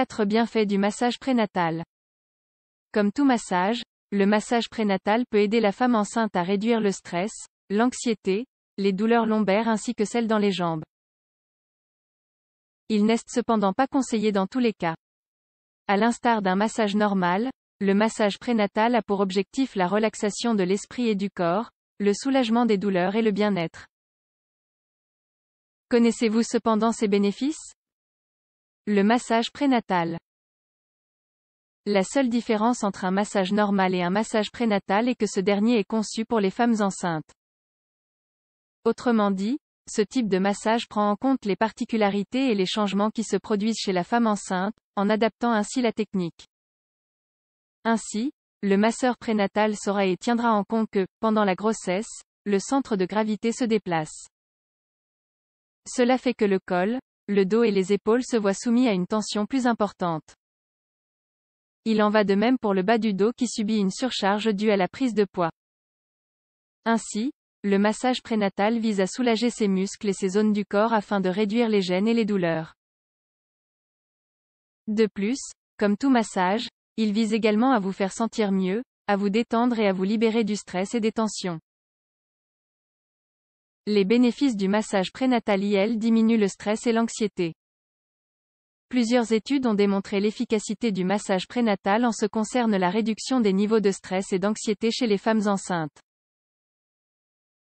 4 bienfaits du massage prénatal. Comme tout massage, le massage prénatal peut aider la femme enceinte à réduire le stress, l'anxiété, les douleurs lombaires ainsi que celles dans les jambes. Il n'est cependant pas conseillé dans tous les cas. À l'instar d'un massage normal, le massage prénatal a pour objectif la relaxation de l'esprit et du corps, le soulagement des douleurs et le bien-être. Connaissez-vous cependant ses bénéfices? Le massage prénatal. La seule différence entre un massage normal et un massage prénatal est que ce dernier est conçu pour les femmes enceintes. Autrement dit, ce type de massage prend en compte les particularités et les changements qui se produisent chez la femme enceinte, en adaptant ainsi la technique. Ainsi, le masseur prénatal saura et tiendra en compte que, pendant la grossesse, le centre de gravité se déplace. Cela fait que le col, le dos et les épaules se voient soumis à une tension plus importante. Il en va de même pour le bas du dos qui subit une surcharge due à la prise de poids. Ainsi, le massage prénatal vise à soulager ses muscles et ses zones du corps afin de réduire les gênes et les douleurs. De plus, comme tout massage, il vise également à vous faire sentir mieux, à vous détendre et à vous libérer du stress et des tensions. Les bénéfices du massage prénatal diminuent le stress et l'anxiété. Plusieurs études ont démontré l'efficacité du massage prénatal en ce qui concerne la réduction des niveaux de stress et d'anxiété chez les femmes enceintes.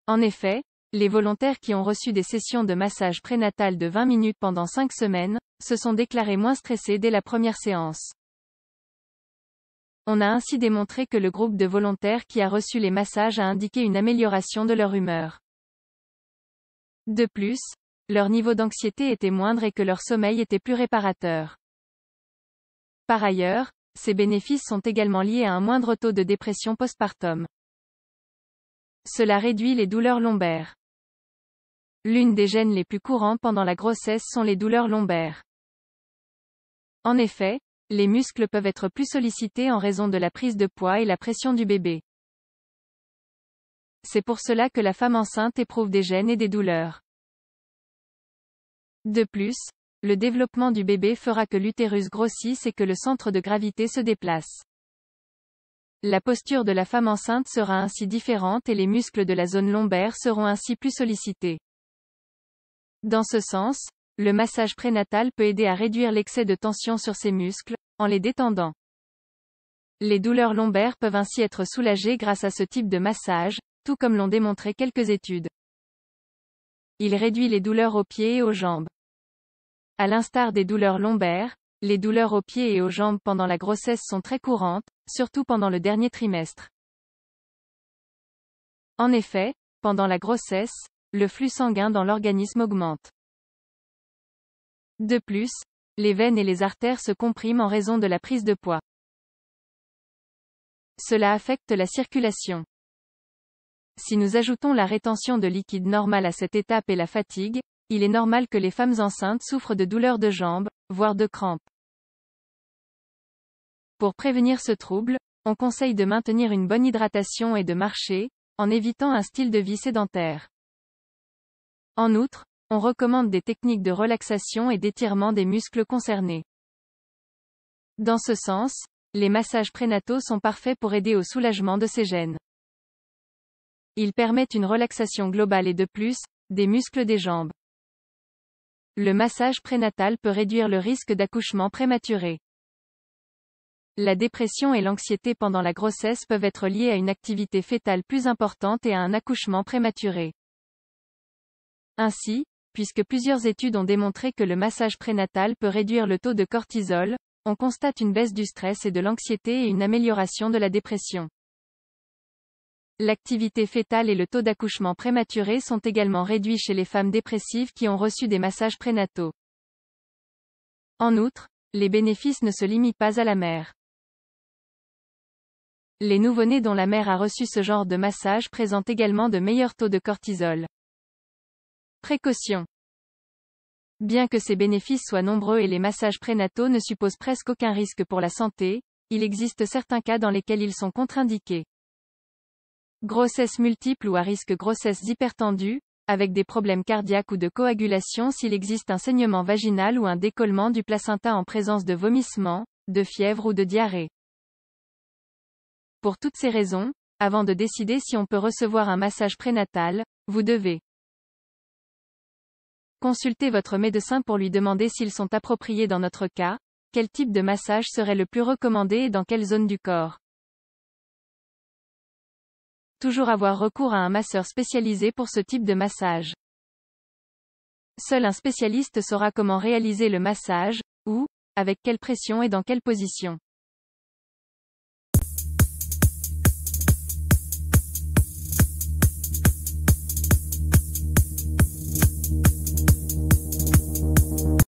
En effet, les volontaires qui ont reçu des sessions de massage prénatal de 20 minutes pendant 5 semaines, se sont déclarés moins stressés dès la première séance. On a ainsi démontré que le groupe de volontaires qui a reçu les massages a indiqué une amélioration de leur humeur. De plus, leur niveau d'anxiété était moindre et que leur sommeil était plus réparateur. Par ailleurs, ces bénéfices sont également liés à un moindre taux de dépression postpartum. Cela réduit les douleurs lombaires. L'une des gênes les plus courantes pendant la grossesse sont les douleurs lombaires. En effet, les muscles peuvent être plus sollicités en raison de la prise de poids et la pression du bébé. C'est pour cela que la femme enceinte éprouve des gênes et des douleurs. De plus, le développement du bébé fera que l'utérus grossisse et que le centre de gravité se déplace. La posture de la femme enceinte sera ainsi différente et les muscles de la zone lombaire seront ainsi plus sollicités. Dans ce sens, le massage prénatal peut aider à réduire l'excès de tension sur ces muscles, en les détendant. Les douleurs lombaires peuvent ainsi être soulagées grâce à ce type de massage, tout comme l'ont démontré quelques études. Il réduit les douleurs aux pieds et aux jambes. À l'instar des douleurs lombaires, les douleurs aux pieds et aux jambes pendant la grossesse sont très courantes, surtout pendant le dernier trimestre. En effet, pendant la grossesse, le flux sanguin dans l'organisme augmente. De plus, les veines et les artères se compriment en raison de la prise de poids. Cela affecte la circulation. Si nous ajoutons la rétention de liquide normale à cette étape et la fatigue, il est normal que les femmes enceintes souffrent de douleurs de jambes, voire de crampes. Pour prévenir ce trouble, on conseille de maintenir une bonne hydratation et de marcher, en évitant un style de vie sédentaire. En outre, on recommande des techniques de relaxation et d'étirement des muscles concernés. Dans ce sens, les massages prénataux sont parfaits pour aider au soulagement de ces gênes. Ils permettent une relaxation globale et de plus, des muscles des jambes. Le massage prénatal peut réduire le risque d'accouchement prématuré. La dépression et l'anxiété pendant la grossesse peuvent être liées à une activité fœtale plus importante et à un accouchement prématuré. Ainsi, puisque plusieurs études ont démontré que le massage prénatal peut réduire le taux de cortisol, on constate une baisse du stress et de l'anxiété et une amélioration de la dépression. L'activité fœtale et le taux d'accouchement prématuré sont également réduits chez les femmes dépressives qui ont reçu des massages prénataux. En outre, les bénéfices ne se limitent pas à la mère. Les nouveau-nés dont la mère a reçu ce genre de massage présentent également de meilleurs taux de cortisol. Précaution. Bien que ces bénéfices soient nombreux et les massages prénataux ne supposent presque aucun risque pour la santé, il existe certains cas dans lesquels ils sont contre-indiqués. Grossesse multiple ou à risque grossesse hypertendue, avec des problèmes cardiaques ou de coagulation s'il existe un saignement vaginal ou un décollement du placenta en présence de vomissements, de fièvre ou de diarrhée. Pour toutes ces raisons, avant de décider si on peut recevoir un massage prénatal, vous devez consulter votre médecin pour lui demander s'ils sont appropriés dans notre cas, quel type de massage serait le plus recommandé et dans quelle zone du corps. Toujours avoir recours à un masseur spécialisé pour ce type de massage. Seul un spécialiste saura comment réaliser le massage, où, avec quelle pression et dans quelle position.